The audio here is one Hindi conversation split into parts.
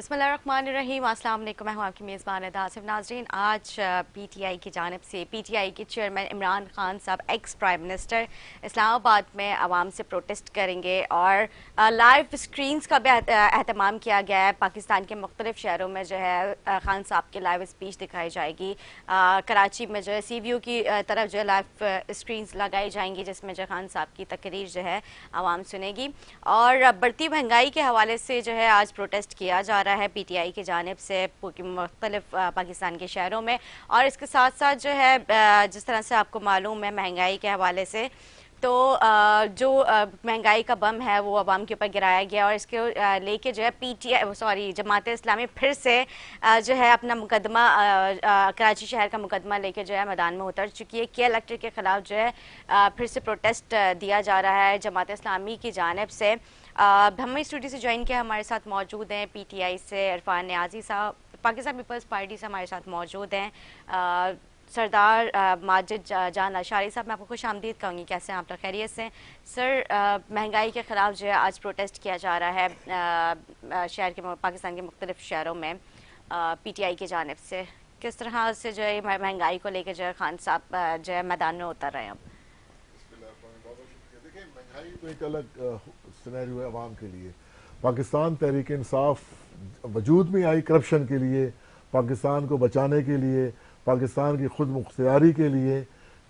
बिस्मिल्लाहिर्रहमानिर्रहीम। अस्सलाम वालेकुम। मैं हूँ आपकी मेज़बान आसिफ। नाज़रीन, आज पीटीआई की जानिब से पीटीआई के चेयरमैन इमरान खान साहब, एक्स प्राइम मिनिस्टर, इस्लामाबाद में आवाम से प्रोटेस्ट करेंगे और लाइव स्क्रीन्स का भी एहतमाम किया गया है। पाकिस्तान के मुख्तलिफ शहरों में जो है खान साहब की लाइव स्पीच दिखाई जाएगी। कराची में जो है CVO की तरफ जो है लाइव स्क्रीन्स लगाई जाएंगी, जिसमें जो खान साहब की तकरीर जो है आवाम सुनेगी। और बढ़ती महंगाई के हवाले से जो है आज प्रोटेस्ट किया जा रहा है पीटीआई की जानिब से मुख्तलिफ पाकिस्तान के शहरों में। और इसके साथ साथ जो है जिस तरह से आपको मालूम है महंगाई के हवाले से, तो जो महंगाई का बम है वो अवाम के ऊपर गिराया गया और इसके लेके जो है जमात इस्लामी फिर से जो है अपना मुकदमा कराची शहर का मुकदमा लेके जो है मैदान में उतर चुकी है। के इलेक्ट्रिक के खिलाफ जो है फिर से प्रोटेस्ट दिया जा रहा है जमात इस्लामी की जानिब से। हमें स्टूडियो से ज्वाइन किया, हमारे साथ मौजूद हैं पीटीआई से इरफान नियाजी साहब, पाकिस्तान पीपल्स पार्टी से हमारे साथ मौजूद हैं सरदार माजिद जान अशारी साहब। मैं आपको खुश आमदीद कहूँगी। कैसे हैं आप लोग? खैरियत से? सर, महंगाई के ख़िलाफ़ जो है आज प्रोटेस्ट किया जा रहा है शहर के पाकिस्तान के मुख्तलिफ शहरों में पीटीआई की जानिब से। किस तरह से जो है महंगाई को लेकर जो है खान साहब जो है मैदान में उतर रहे हैं? अब देखिए, महंगाई तो एक अलग सिनेरियो है अवाम के लिए। पाकिस्तान तहरीक इंसाफ वजूद में आई करप्शन के लिए, पाकिस्तान को बचाने के लिए, पाकिस्तान की खुद मुख्तियारी के लिए,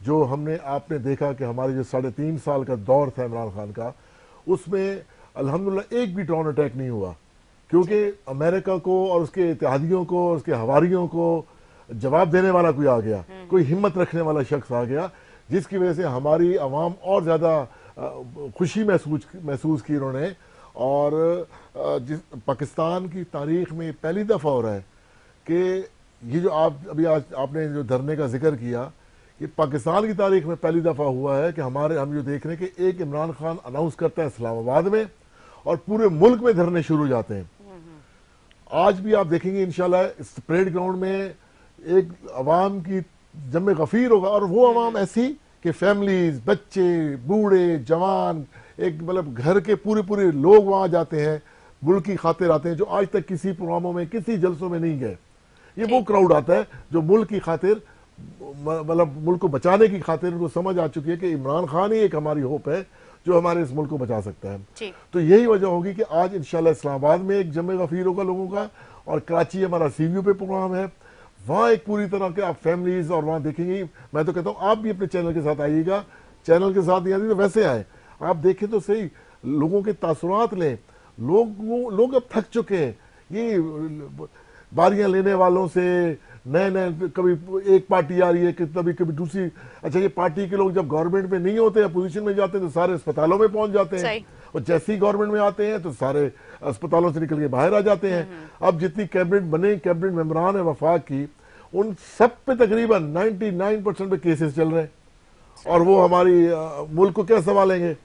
जो आपने देखा कि हमारे जो 3.5 साल का दौर था इमरान खान का, उसमें अल्हम्दुलिल्लाह एक भी ड्रोन अटैक नहीं हुआ, क्योंकि अमेरिका को और उसके इत्तेहादियों को और उसके हवारियों को जवाब देने वाला कोई आ गया, कोई हिम्मत रखने वाला शख्स आ गया, जिसकी वजह से हमारी आवाम और ज़्यादा खुशी महसूस की उन्होंने। और पाकिस्तान की तारीख में पहली दफ़ा हो रहा है कि ये जो अभी आज आपने जो धरने का जिक्र किया, ये पाकिस्तान की तारीख में पहली दफ़ा हुआ है कि हम जो देख रहे हैं कि एक इमरान खान अनाउंस करता है इस्लामाबाद में और पूरे मुल्क में धरने शुरू हो जाते हैं। आज भी आप देखेंगे इंशाल्लाह इस परेड ग्राउंड में एक अवाम की जमे गफीर होगा, और वो अवाम ऐसी कि फैमिलीज, बच्चे, बूढ़े, जवान, एक मतलब घर के पूरे लोग वहां जाते हैं, मुल्क की खातिर आते हैं, जो आज तक किसी प्रोग्रामों में, किसी जलसों में नहीं गए। ये वो क्राउड आता है जो मुल्क की खातिर, मतलब मुल्क को बचाने की खातिर उनको समझ आ चुकी है कि इमरान खान ही एक हमारी होप है जो हमारे इस मुल्क को बचा सकता है। तो यही वजह होगी कि आज इंशाल्लाह इस्लामाबाद में एक जमे गफीर होगा लोगों का, और कराची हमारा CVO पे प्रोग्राम है, वहाँ एक पूरी तरह के आप फैमिलीज और वहाँ देखेंगे। मैं तो कहता हूँ आप भी अपने चैनल के साथ आइएगा, चैनल के साथ नहीं आते तो वैसे आए, आप देखें तो सही, लोगों के तासुरात लें। लोग अब थक चुके हैं ये बारियां लेने वालों से, नए कभी एक पार्टी आ रही है कि कभी दूसरी। अच्छा, ये पार्टी के लोग जब गवर्नमेंट में नहीं होते, अपोजिशन में जाते हैं, तो सारे अस्पतालों में पहुंच जाते हैं, और जैसे ही गवर्नमेंट में आते हैं तो सारे अस्पतालों से निकल के बाहर आ जाते हैं। अब जितनी कैबिनेट मेंबरान है वफाक की, उन सब पे तकरीबन 99% पे केसेस चल रहे हैं, और वो हमारी मुल्क को क्या संभालेंगे?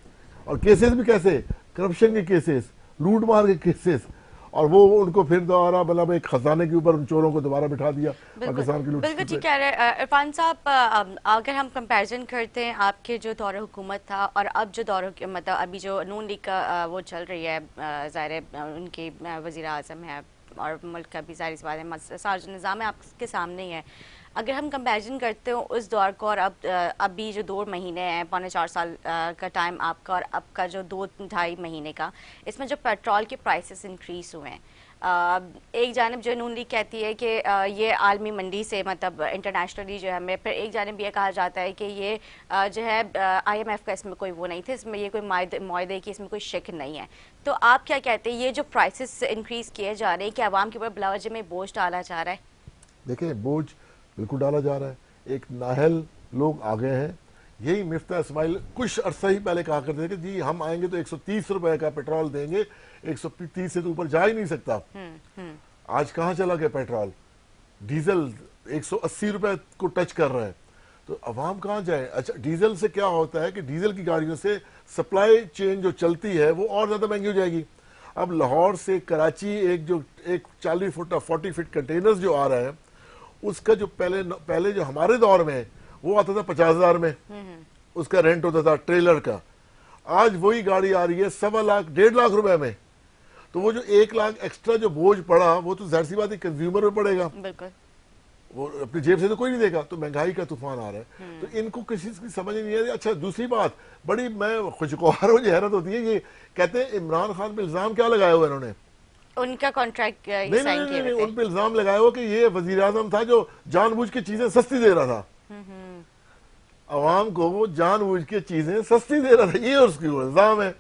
और केसेस भी कैसे? करप्शन के केसेस, लूट मार के केसेस, और वो उनको फिर दोबारा मतलब एक खजाने के ऊपर उन चोरों को दोबारा बिठा दिया पाकिस्तान की लूट। बिल्कुल ठीक कह रहे हैं इरफान साहब। अगर हम कंपैरिजन करते हैं आपके जो दौर हुकूमत था और अब जो दौर, मतलब अभी जो नून लीग का वो चल रही है, ज़ाहिर उनकी वज़ीर आज़म है और मुल्क का भी ज़ाहिर सी बात है सारा जो निज़ाम है आपके सामने ही है। अगर हम कंपैरिजन करते हो उस दौर को और अभी जो 2 महीने हैं, 3.25 साल का टाइम आपका, और अब का जो 2-2.5 महीने का, इसमें जो पेट्रोल के प्राइसेस इंक्रीज़ हुए हैं, एक जानिब जो नून लीग कहती है कि ये आलमी मंडी से, मतलब इंटरनेशनली जो है हमें, फिर एक जानिब ये कहा जाता है कि ये जो है IMF का इसमें कोई वो नहीं थे, इसमें ये कोई मुआहदे की इसमें कोई शिक नहीं है। तो आप क्या कहते हैं, ये जो प्राइसेस इंक्रीज़ किए जा रहे हैं कि आवाम के ऊपर बिलावजह में बोझ डाला जा रहा है? देखिए, बोझ बिल्कुल डाला जा रहा है। एक नाहल लोग आ गए हैं। यही मिफ्ता इस्माइल कुछ अरसा ही पहले कहा करते थे कि जी हम आएंगे तो 130 रुपए का पेट्रोल देंगे, 130 से तो ऊपर जा ही नहीं सकता। आज कहाँ चला गया पेट्रोल? डीजल 180 रुपए को टच कर रहा है, तो अवाम कहाँ जाए? अच्छा, डीजल से क्या होता है कि डीजल की गाड़ियों से सप्लाई चेन जो चलती है वो और ज्यादा महंगी हो जाएगी। अब लाहौर से कराची एक 40 फुट 40 फीट कंटेनर्स जो आ रहा है, उसका जो पहले जो हमारे दौर में वो आता था 50,000 में, उसका रेंट होता था ट्रेलर का। आज वही गाड़ी आ रही है 1.25 लाख 1.5 लाख रुपए में। तो वो जो 1 लाख एक्स्ट्रा जो बोझ पड़ा वो तो जाहिर सी बात है कंज्यूमर में पड़ेगा, बिल्कुल, वो अपनी जेब से तो कोई नहीं देगा। तो महंगाई का तूफान आ रहा है, तो इनको किसी की समझ नहीं आ रही। अच्छा दूसरी बात बड़ी मैं खुशगवार हूँ, हैरत होती है, ये कहते हैं इमरान खान पे इल्जाम क्या लगाया हुआ इन्होंने, उनका कॉन्ट्रैक्ट नहीं साइन नहीं किए नहीं, हुए थे। उन पे इल्जाम लगाया हुआ कि ये वजीर आजम था जो जानबूझ के चीजें सस्ती दे रहा था, अवाम को वो जानबूझ के चीजें सस्ती दे रहा था, ये उसकी इल्जाम है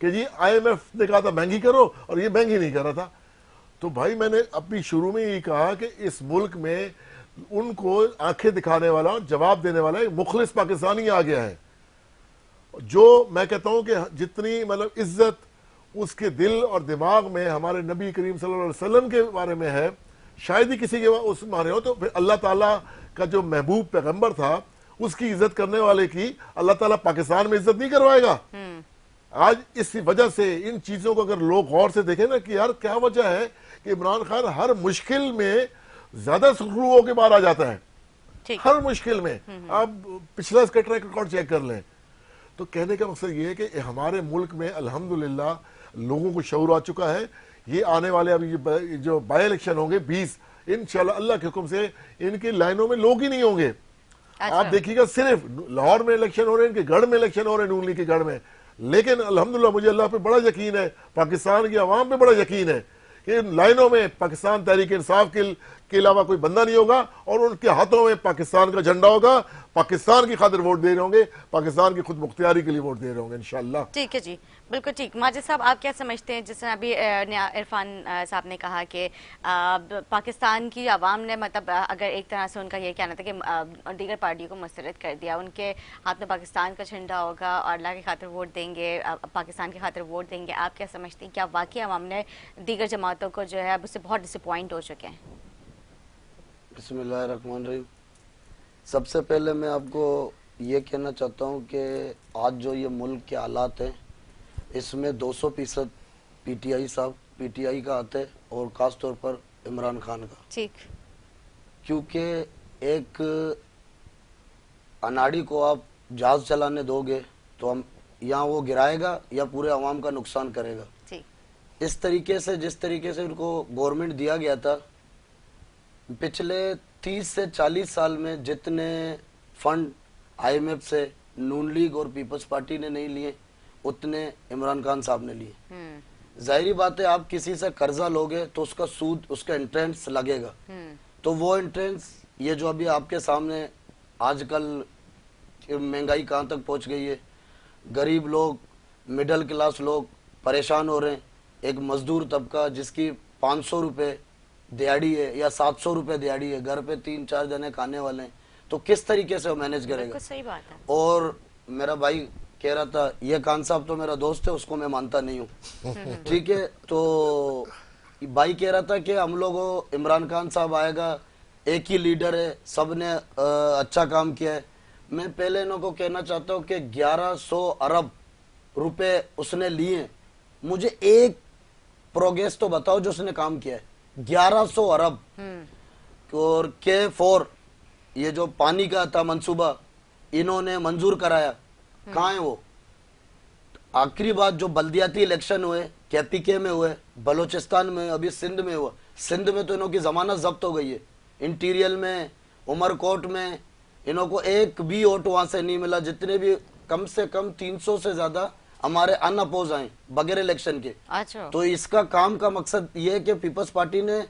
कि जी IMF ने कहा था महंगी करो और ये महंगी नहीं कर रहा था। तो भाई मैंने अपनी शुरू में ये कहा कि इस मुल्क में उनको आंखें दिखाने वाला और जवाब देने वाला एक मुखलिस पाकिस्तानी आ गया है, जो मैं कहता हूं कि जितनी मतलब इज्जत उसके दिल और दिमाग में हमारे नबी करीम सल्लल्लाहु अलैहि वसल्लम के बारे में है, शायद ही किसी के उस माने हो। तो फिर अल्लाह ताला का जो महबूब पैगंबर था उसकी इज्जत करने वाले की अल्लाह ताला पाकिस्तान में इज्जत नहीं करवाएगा। आज इस वजह से इन चीजों को अगर लोग गौर से देखें ना कि यार क्या वजह है कि इमरान खान हर मुश्किल में ज्यादा सुखरू होकर बाहर आ जाता है, हर मुश्किल में। आप पिछला इसका ट्रैक रिकॉर्ड चेक कर लें। तो कहने का मकसद ये है कि हमारे मुल्क में अल्हम्दुलिल्लाह लोगों को शऊर आ चुका है। ये आने वाले अभी जो बाई इलेक्शन होंगे 20, इंशाल्लाह अल्लाह के हुक्म से इनकी लाइनों में लोग ही नहीं होंगे। अच्छा। आप देखिएगा सिर्फ लाहौर में इलेक्शन हो रहे हैं, इनके गढ़ में इलेक्शन हो रहे हैं, नून लीग के गढ़ में, लेकिन अल्हम्दुलिल्लाह मुझे अल्लाह पे बड़ा यकीन है, पाकिस्तान की आवाम पे बड़ा यकीन है कि इन लाइनों में पाकिस्तान तहरीक इंसाफ के अलावा कोई बंदा नहीं होगा और उनके हाथों में पाकिस्तान का झंडा होगा, पाकिस्तान की खातिर वोट दे रहे होंगे, पाकिस्तान की खुद मुख्तियारी के लिए वोट दे रहे होंगे इंशाल्लाह। ठीक है जी, बिल्कुल ठीक। माजिद साहब आप क्या समझते हैं, जिस तरह अभी इरफान साहब ने कहा कि पाकिस्तान की आवाम ने मतलब अगर एक तरह से उनका ये कहना था कि दीगर पार्टियों को मुस्तरद कर दिया, उनके हाथ में पाकिस्तान का झंडा होगा और अल्लाह की खातिर वोट देंगे, पाकिस्तान की खातिर वोट देंगे, आप क्या समझते हैं क्या वाकई आवाम ने दीगर जमातों को जो है अब उससे बहुत डिसअपॉइंट हो चुके हैं? बिस्मिल्लाहिर्रहमानिर्रहीम। सबसे पहले मैं आपको ये कहना चाहता हूँ कि आज जो ये मुल्क के हालात हैं इसमें 200% PTI साहब PTI का आता है और खास तौर पर इमरान खान का। ठीक। क्योंकि एक अनाड़ी को आप जहाज चलाने दोगे तो हम यहाँ वो गिराएगा या पूरे अवाम का नुकसान करेगा। ठीक। इस तरीके से जिस तरीके से उनको गवर्नमेंट दिया गया था, पिछले 30 से 40 साल में जितने फंड IMF से नून लीग और पीपल्स पार्टी ने नहीं लिए उतने इमरान खान साहब ने लिए। जाहिर बात है आप किसी से कर्जा लोगे तो उसका सूद, उसका इंट्रेंस लगेगा। तो वो इंट्रेंस, ये जो अभी आपके सामने आजकल महंगाई कहाँ तक पहुंच गई है, गरीब लोग, मिडिल क्लास लोग परेशान हो रहे हैं। एक मजदूर तबका जिसकी 500 रुपये दिहाड़ी है या 700 रुपये दिहाड़ी है, घर पे 3-4 जने खाने वाले हैं, तो किस तरीके से वो मैनेज करेगा? सही बात है। और मेरा भाई कह रहा था ये खान साहब तो मेरा दोस्त है, उसको मैं मानता नहीं हूँ। ठीक है, तो भाई कह रहा था कि हम लोगों इमरान खान साहब आएगा, एक ही लीडर है, सब ने अच्छा काम किया है। मैं पहले इन्हों को कहना चाहता हूँ कि 1100 अरब रुपए उसने लिए, मुझे एक प्रोग्रेस तो बताओ जो उसने काम किया है। 1100 अरब। और K4 ये जो पानी का था मंसूबा इन्होंने मंजूर कराया, कहाँ है वो? आखिरी बात जो बल्दियाती इलेक्शन हुए KPK में हुए, बलोचिस्तान में, अभी सिंध में हुआ, सिंध में तो इन्हों की जमानत जब्त हो गई है। इंटीरियल में, उमरकोट में इन्हों को एक भी वोट वहां से नहीं मिला। जितने भी कम से कम 300 से ज्यादा हमारे अनअपोज आए बगैर इलेक्शन के। अच्छा। तो इसका काम का मकसद ये है कि पीपल्स पार्टी ने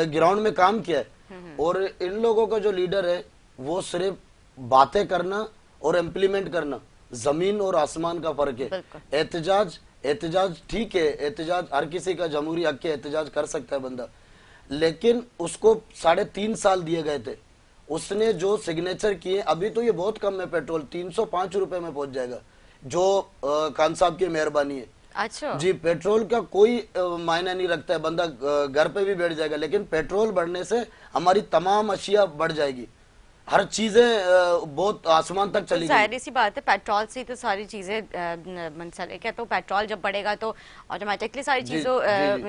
ग्राउंड में काम किया है और इन लोगों का जो लीडर है वो सिर्फ बातें करना और इम्प्लीमेंट करना, जमीन और आसमान का फर्क है। एहतजाज ठीक है, एहतजाज हर किसी का जमहूरी हक है, एहतजाज कर सकता है बंदा, लेकिन उसको 3.5 साल दिए गए थे। उसने जो सिग्नेचर किए, अभी तो ये बहुत कम है, पेट्रोल 305 रुपए में पहुंच जाएगा, जो खान साहब की मेहरबानी है। अच्छा जी, पेट्रोल का कोई मायना नहीं रखता है, बंदा घर पे भी बैठ जाएगा, लेकिन पेट्रोल बढ़ने से हमारी तमाम अशिया बढ़ जाएगी, हर चीजें बहुत आसमान तक चली गई। जाहिर सी बात है, पेट्रोल से तो सारी चीजें मंसलिक है, तो पेट्रोल जब बढ़ेगा तो ऑटोमेटिकली सारी चीजों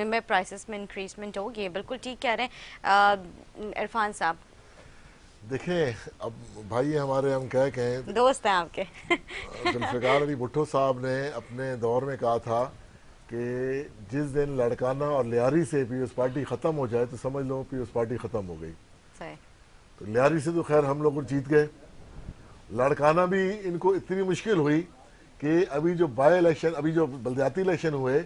में प्राइसेस में इंक्रीजमेंट होगी। बिल्कुल ठीक कह रहे हैं इरफान साहब। देखें, अब भाई हमारे, हम क्या कहें, दोस्त हैं आपके। जुल्फ़िकार अली भुट्टो साहब ने अपने दौर में कहा था कि जिस दिन लड़काना और लियारी से पीपल्स पार्टी ख़त्म हो जाए तो समझ लो पीपल्स पार्टी ख़त्म हो गई। सही। तो लियारी से तो खैर हम लोग जीत गए, लड़काना भी इनको इतनी मुश्किल हुई कि अभी जो बाई इलेक्शन, अभी जो बलदियाती इलेक्शन हुए,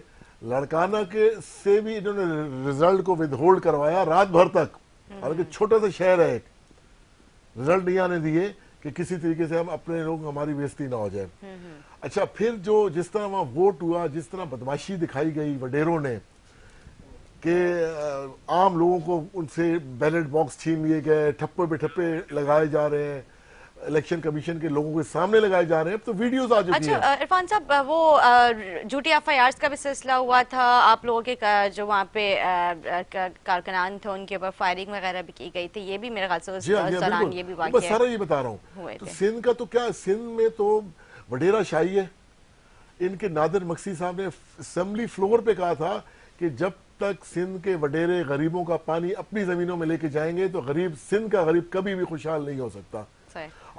लड़काना के से भी इन्होंने रिजल्ट को विदहोल्ड करवाया रात भर तक। हालांकि छोटा सा शहर है, रिजल्ट नहीं आने दिए कि किसी तरीके से हम अपने लोग हमारी बेइज्जती ना हो जाए। अच्छा, फिर जो जिस तरह वहां वोट हुआ, जिस तरह बदमाशी दिखाई गई वडेरों ने कि आम लोगों को उनसे बैलेट बॉक्स छीन लिए गए, ठप्पे पे ठप्पे लगाए जा रहे हैं, इलेक्शन कमीशन के लोगों के सामने लगाए जा रहे हैं, तो वीडियोस आ चुकी हैं। अच्छा इरफान साहब, वो झूठी एफआईआर का भी सिलसिला हुआ था, आप लोगों के जो वहाँ पे कारकुनान थे उनके ऊपर फायरिंग वगैरह भी की गई थी, ये भी मेरे ख्याल से उस दौरान ये भी वाक़या, बस सारा ये बता रहा हूँ। तो सिंध का तो क्या, सिंध में तो वडेरा शाही है। इनके नादिर मक्सी साहब ने असेंबली फ्लोर पे कहा था कि जब तक सिंध के वडेरे गरीबों का पानी अपनी जमीनों में लेके जाएंगे तो गरीब, सिंध का गरीब कभी भी खुशहाल नहीं हो सकता।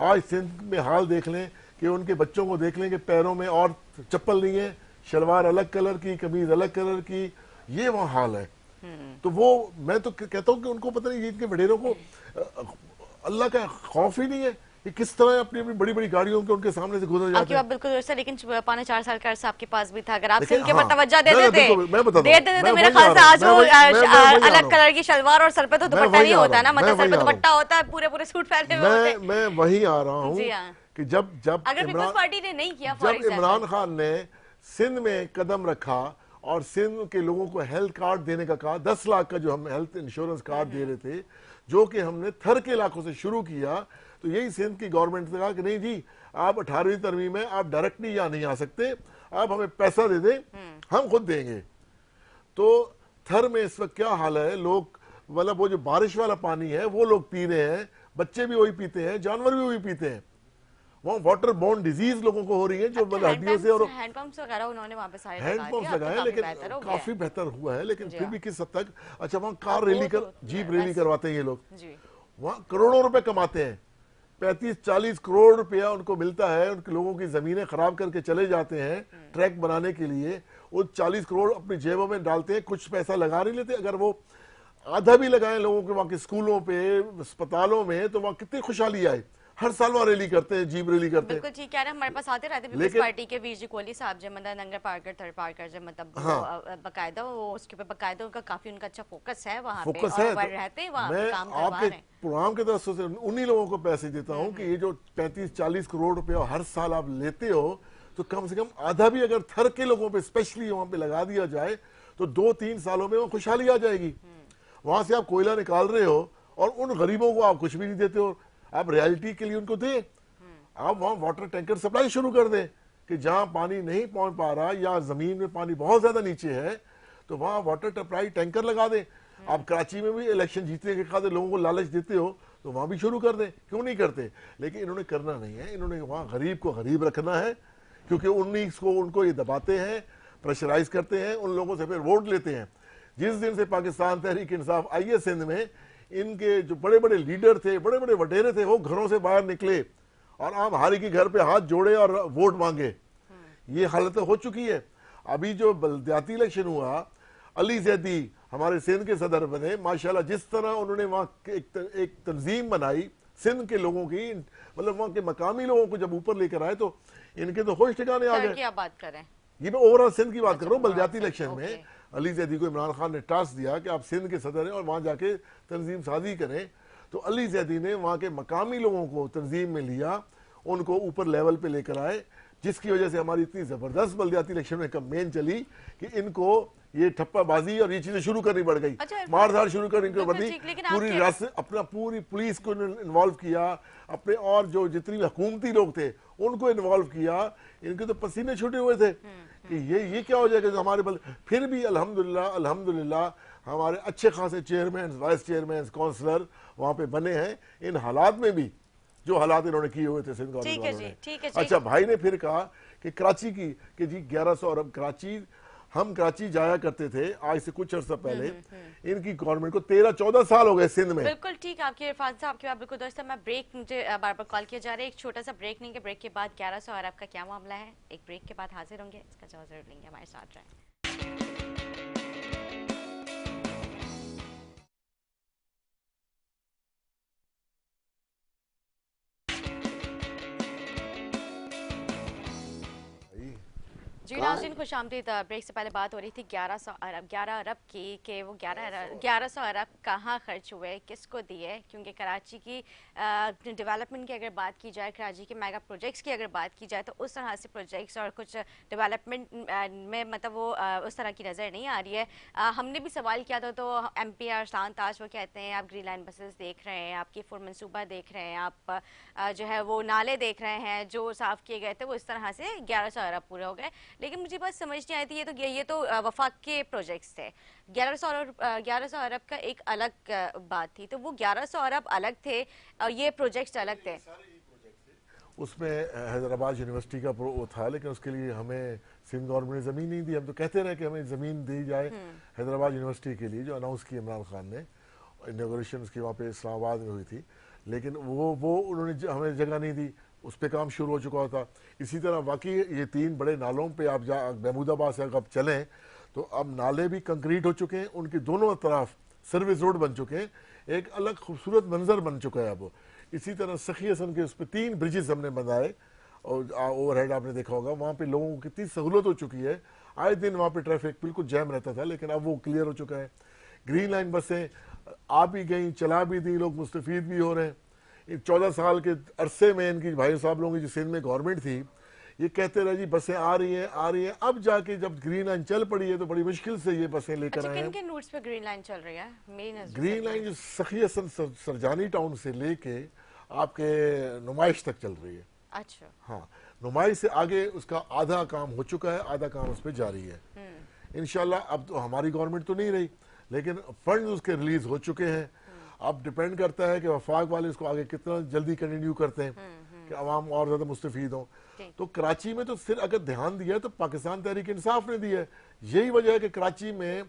आज सिंध में हाल देख लें कि उनके बच्चों को देख लें कि पैरों में और चप्पल नहीं है, शलवार अलग कलर की, कमीज अलग कलर की, ये वहां हाल है। तो वो मैं तो कहता हूं कि उनको पता नहीं, इनके वडेरों को अल्लाह का खौफ ही नहीं है कि किस तरह अपनी अपनी बड़ी बड़ी गाड़ियों के उनके सामने से गुजर जाते हैं। आपकी बात बिल्कुल दुरुस्त है, लेकिन 5.5 साल का अर्सा आपके पास भी था, अगर आप सिंध के ऊपर तवज्जो दे देते तो मेरे ख्याल से आज वो अलग कलर की शलवार और सर पे तो दुपट्टा नहीं होता ना, मतलब सर पे दुपट्टा होता है, पूरे पूरे सूट पहने हुए होते हैं। मैं वही आ रहा हूँ कि जब अगर पीपल्स पार्टी ने नहीं किया, जब इमरान खान ने सिंध में कदम रखा और सिंध के लोगों को हेल्थ कार्ड देने का कहा, 10 लाख का जो हम हेल्थ इंश्योरेंस कार्ड दे रहे थे, जो कि हमने थर के इलाकों से शुरू किया, तो यही सिंध की गवर्नमेंट ने कहा कि नहीं जी, आप 18वीं तरमीम में आप डायरेक्टली यहाँ नहीं आ सकते, आप हमें पैसा दे दें, हम खुद देंगे। तो थर में इस वक्त क्या हाल है, लोग मतलब वो जो बारिश वाला पानी है वो लोग पी रहे हैं, बच्चे भी वही पीते हैं, जानवर भी वही पीते हैं। वहाँ वाटर बोर्न डिजीज लोगों को हो रही है, जो हड्डियों से, और हैंडपंप्स वगैरह उन्होंने वहाँ पे सारे लगाए, लेकिन काफी बेहतर हुआ है, लेकिन फिर भी किस हद तक। अच्छा, वहाँ कार रैली जीप रैली करवाते हैं ये लोग, वहाँ करोड़ों रुपए कमाते हैं, 35-40 करोड़ रुपया उनको मिलता है, उनके लोगों की जमीनें खराब करके चले जाते हैं ट्रैक बनाने के लिए, वो 40 करोड़ अपनी जेबों में डालते हैं, कुछ पैसा लगा नहीं लेते। अगर वो आधा भी लगाए लोगों के वहाँ के स्कूलों पे, अस्पतालों में, तो वहाँ कितनी खुशहाली आए। हर साल वहाँ रैली करते हैं, जीप रैली करते हैं। बिल्कुल ठीक है, हमारे पास आते रहते पीपल्स पार्टी के वीर जी कोहली साहब, जो मतलब नंगर पार्कर, थर्ड पार्कर, जो मतलब बकायदा वो उसके पे बकायदा उनका काफी उनका अच्छा फोकस है वहाँ पे, और रहते हैं वहाँ पे, काम करवा रहे हैं। प्रोग्राम की तरफ से उन्हीं लोगों को पैसे देता हूँ कि ये जो 35-40 करोड़ रुपया हर साल आप लेते हो, तो कम से कम आधा भी अगर थर के लोगों पे स्पेशली वहाँ पे लगा दिया जाए तो 2-3 सालों में वो खुशहाली आ जाएगी। वहां से आप कोयला निकाल रहे हो और उन गरीबों को आप कुछ भी नहीं देते हो, आप रियलिटी के लिए उनको दें। आप वहाँ वाटर टैंकर सप्लाई शुरू कर दें कि जहाँ पानी नहीं पहुंच पा रहा या जमीन में पानी बहुत ज्यादा नीचे है, तो वहाँ वाटर सप्लाई टैंकर लगा दें। आप कराची में भी इलेक्शन जीतने के खातिर लोगों को लालच देते हो, तो वहां भी शुरू कर दें, क्यों नहीं करते। लेकिन इन्होंने करना नहीं है, इन्होंने वहाँ गरीब को गरीब रखना है, क्योंकि उनको ये दबाते हैं, प्रेशराइज करते हैं, उन लोगों से फिर वोट लेते हैं। जिस दिन से पाकिस्तान तहरीक इंसाफ आई है सिंध में, इनके जो बड़े बड़े लीडर थे, बड़े बड़े वडेरे थे, वो घरों से बाहर निकले और आम हारी के घर पे हाथ जोड़े और वोट मांगे। ये हालत हो चुकी है। अभी जो बलदियाती इलेक्शन हुआ, अली जैदी हमारे सिंध के सदर बने, माशाल्लाह जिस तरह उन्होंने वहाँ एक तंजीम बनाई सिंध के लोगों की, मतलब वहाँ के मकामी लोगों को जब ऊपर लेकर आए तो इनके तो होश ठिकाने आ गए। क्या बात करें, ये मैं ओवरऑल सिंध की बात कर रहा हूँ। बलदियाती इलेक्शन में अली जैदी को इमरान खान ने टास्क दिया कि आप सिंध के सदर हैं और वहां जाके तंजीम साजी करें, तो अली जैदी ने वहां के मकामी लोगों को तंजीम में लिया, उनको ऊपर लेवल पे लेकर आए, जिसकी वजह से हमारी इतनी जबरदस्त बलदियाती इलेक्शन में कैंपेन चली कि इनको ये ठप्पाबाजी और ये चीजें शुरू करनी पड़ गई, मारधाड़ शुरू करनी पड़ गई। पूरी रास्ते अपना पूरी पुलिस को इन्वॉल्व किया, अपने और जो जितनी भी हुकूमती लोग थे उनको इन्वॉल्व किया। इनके तो पसीने छूटे हुए थे कि ये क्या हो जाएगा हमारे बल। फिर भी अल्हम्दुलिल्लाह हमारे अच्छे खासे चेयरमैन, वाइस चेयरमैन, काउंसलर वहां पे बने हैं, इन हालात में भी जो हालात इन्होंने किए हुए थे सिंध गवर्नमेंट वालों ने। अच्छा, भाई ने फिर कहा कि कराची की कि जी 1100, और अब हम कराची जाया करते थे आज से कुछ अर्सा पहले, इनकी गवर्नमेंट को 13-14 साल हो गए सिंध में। बिल्कुल ठीक, आपके इरफान साहब आपकी बात बिल्कुल दोस्त है। मैं ब्रेक, मुझे बार बार कॉल किया जा रहा है, एक छोटा सा ब्रेक लेंगे, ब्रेक के बाद 1100 और आपका क्या मामला है, एक ब्रेक के बाद हाजिर होंगे, इसका जवाब जरूर लेंगे, हमारे साथ रहें। जी नाज़रीन, खुश आमदीद। ब्रेक से पहले बात हो रही थी 11 अरब की, कि वो 1100 अरब कहाँ खर्च हुए, किसको दिए। क्योंकि कराची की डेवलपमेंट की अगर बात की जाए, कराची के मेगा प्रोजेक्ट्स की अगर बात की जाए, तो उस तरह से प्रोजेक्ट्स और कुछ डेवलपमेंट में मतलब वो उस तरह की नज़र नहीं आ रही है। हमने भी सवाल किया था, तो MP अरसलान ताज वो कहते हैं आप ग्रीन लाइन बसेस देख रहे हैं, आपकी फुल मनसूबा देख रहे हैं, आप जो है वो नाले देख रहे हैं जो साफ़ किए गए थे, वो इस तरह से 1100 अरब पूरे हो गए। लेकिन मुझे बात समझ नहीं आई थी, ये तो वफाक के प्रोजेक्ट्स थे। 1100 अरब का एक अलग बात थी, तो वो 1100 अरब अलग थे और ये प्रोजेक्ट्स अलग थे। उसमें हैदराबाद यूनिवर्सिटी का वो था, लेकिन उसके लिए हमें सिंध गवर्नमेंट ने ज़मीन नहीं दी। हम तो कहते रहे कि हमें ज़मीन दी जाए हैदराबाद यूनिवर्सिटी के लिए, जो अनाउंस की इमरान खान ने। इनॉग्रेशन उसकी वहाँ पे इस्लामाबाद में हुई थी, लेकिन वो उन्होंने हमें जगह नहीं दी। उस पर काम शुरू हो चुका था। इसी तरह बाकी ये 3 बड़े नालों पे आप महमूदाबाद से अगर चलें तो अब नाले भी कंक्रीट हो चुके हैं, उनकी दोनों तरफ सर्विस रोड बन चुके हैं, एक अलग खूबसूरत मंजर बन चुका है अब। इसी तरह सखी हसन के उस पर 3 ब्रिजेस हमने बनाए, और ओवरहेड आपने देखा होगा। वहाँ पे लोगों को कितनी सहूलत हो चुकी है। आए दिन वहाँ पे ट्रैफिक बिल्कुल जैम रहता था, लेकिन अब वो क्लियर हो चुका है। ग्रीन लाइन बसें आ भी गई, चला भी दी, लोग मुस्तफीद भी हो रहे हैं। 14 साल के अरसे में इनकी भाई साहब लोगों की जो सिंध में गवर्नमेंट थी, ये कहते रहे जी बसें आ रही हैं। अब जाके जब ग्रीन लाइन चल पड़ी है तो बड़ी मुश्किल से ये बसें लेकर आए हैं। किन रूट्स पे ग्रीन लाइन चल रही है? मेरी नजर ग्रीन लाइन जो सखी हसन सरजानी टाउन से लेके आपके नुमाइश तक चल रही है। अच्छा। हाँ, नुमाइश से आगे उसका आधा काम हो चुका है, आधा काम उस पर जारी है। इंशाल्लाह अब तो हमारी गवर्नमेंट तो नहीं रही, लेकिन फंड उसके रिलीज हो चुके हैं। अब डिपेंड करता है कि वफाक वाले इसको आगे कितना जल्दी कंटिन्यू करते हैं कि अवाम और ज़्यादा मुस्तफीद हों। तो कराची में तो सिर्फ अगर ध्यान दिया तो पाकिस्तान तहरीक इंसाफ ने दिया है। यही वजह है कि कराची में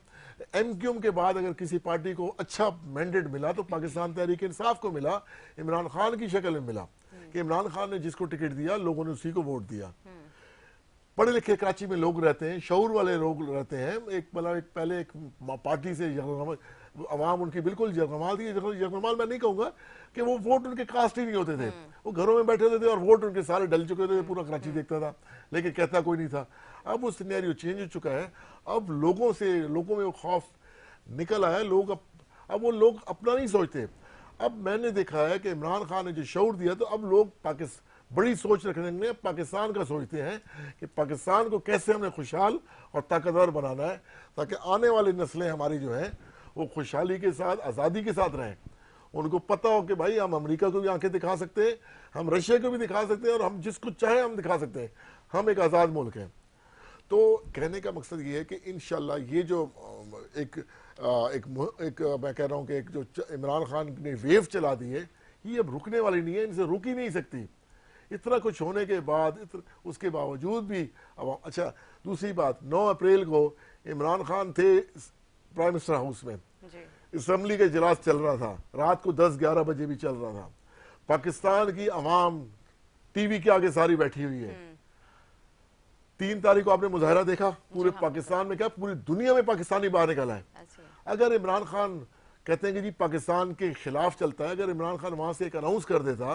MQM के बाद अगर किसी पार्टी को अच्छा मैंडेट मिला तो पाकिस्तान तहरीक इंसाफ को मिला, इमरान खान की शक्ल में मिला। कि इमरान खान ने जिसको टिकट दिया लोगों ने उसी को वोट दिया। पढ़े लिखे कराची में लोग रहते हैं, शऊर वाले लोग रहते हैं। पहले एक पार्टी से अवाम उनकी बिल्कुल जगमाल थी। जगमाल मैं नहीं कहूँगा कि वो वोट उनके कास्ट ही नहीं होते थे, वो घरों में बैठे होते थे और वोट उनके सारे डल चुके थे, पूरा कराची देखता था लेकिन कहता कोई नहीं था। अब वो सिनेरियो चेंज हो चुका है। अब लोगों में वो खौफ निकल आया। अब वो लोग अपना नहीं सोचते। अब मैंने देखा है कि इमरान खान ने जो शऊर दिया, तो अब लोग बड़ी सोच रखने में पाकिस्तान का सोचते हैं कि पाकिस्तान को कैसे हमें खुशहाल और ताकतवर बनाना है, ताकि आने वाली नस्लें हमारी जो हैं वो खुशहाली के साथ, आज़ादी के साथ रहें। उनको पता हो कि भाई हम अमेरिका को भी आंखें दिखा सकते हैं, हम रशिया को भी दिखा सकते हैं, और हम जिसको चाहे हम दिखा सकते हैं। हम एक आज़ाद मुल्क हैं। तो कहने का मकसद ये है कि इंशाल्लाह ये जो मैं कह रहा हूँ कि एक जो इमरान खान ने वेव चला दी है, ये अब रुकने वाली नहीं है, इनसे रुक ही नहीं सकती। इतना कुछ होने के बाद उसके बावजूद भी अब अच्छा, दूसरी बात, 9 अप्रैल को इमरान खान थे प्राइम मिनिस्टर हाउस में, असम्बली का इजलास चल रहा था, रात को 10-11 बजे भी चल रहा था। पाकिस्तान की अवाम टीवी के आगे सारी बैठी हुई है। 3 तारीख को आपने मुजाहरा देखा पूरे पाकिस्तान में, क्या पूरी दुनिया में पाकिस्तानी बाहर निकला है। अगर इमरान खान कहते हैं कि जी पाकिस्तान के खिलाफ चलता है, अगर इमरान खान वहां से एक अनाउंस कर देता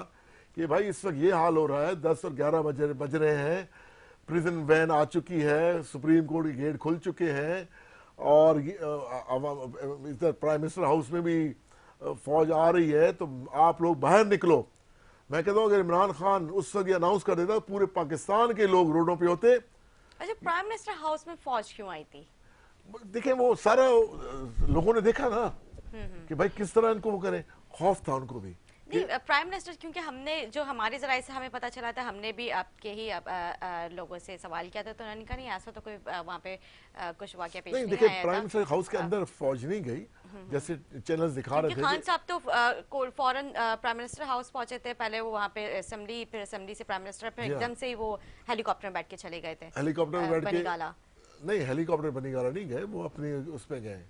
कि भाई इस वक्त ये हाल हो रहा है, 10 और 11 बज रहे हैं, प्रिजन वैन आ चुकी है, सुप्रीम कोर्ट के गेट खुल चुके हैं, और इधर प्राइम मिनिस्टर हाउस में भी फौज आ रही है, तो आप लोग बाहर निकलो। मैं कहता हूँ अगर इमरान खान उस वक्त अनाउंस कर देता, पूरे पाकिस्तान के लोग रोडों पे होते। अच्छा, प्राइम मिनिस्टर हाउस में फौज क्यों आई थी? देखें, वो सारा लोगों ने देखा ना कि भाई किस तरह इनको वो करें, खौफ था उनको भी। नहीं, प्राइम मिनिस्टर, क्योंकि हमने जो हमारे जराये से हमें पता चला था, हमने भी आपके ही लोगों से सवाल किया था, तो उन्होंने कहा नहीं ऐसा तो कोई वहाँ पे कुछ वाकया पेश नहीं आया था। देखिए, प्राइम मिनिस्टर हाउस के अंदर फौज नहीं गई, जैसे चैनल्स दिखा रहे थे। खान साहब तो फौरन प्राइम मिनिस्टर हाउस पहुंचे थे, पहले वो वहाँ पे असेंबली, फिर असेंबली से प्राइम मिनिस्टर, फिर एकदम से ही वो हेलीकॉप्टर में बैठ के चले गए थे। हेलीकॉप्टर में बैठ के नहीं, हेलीकॉप्टर बनीगाला नहीं गए, वो अपनी उसमें गए।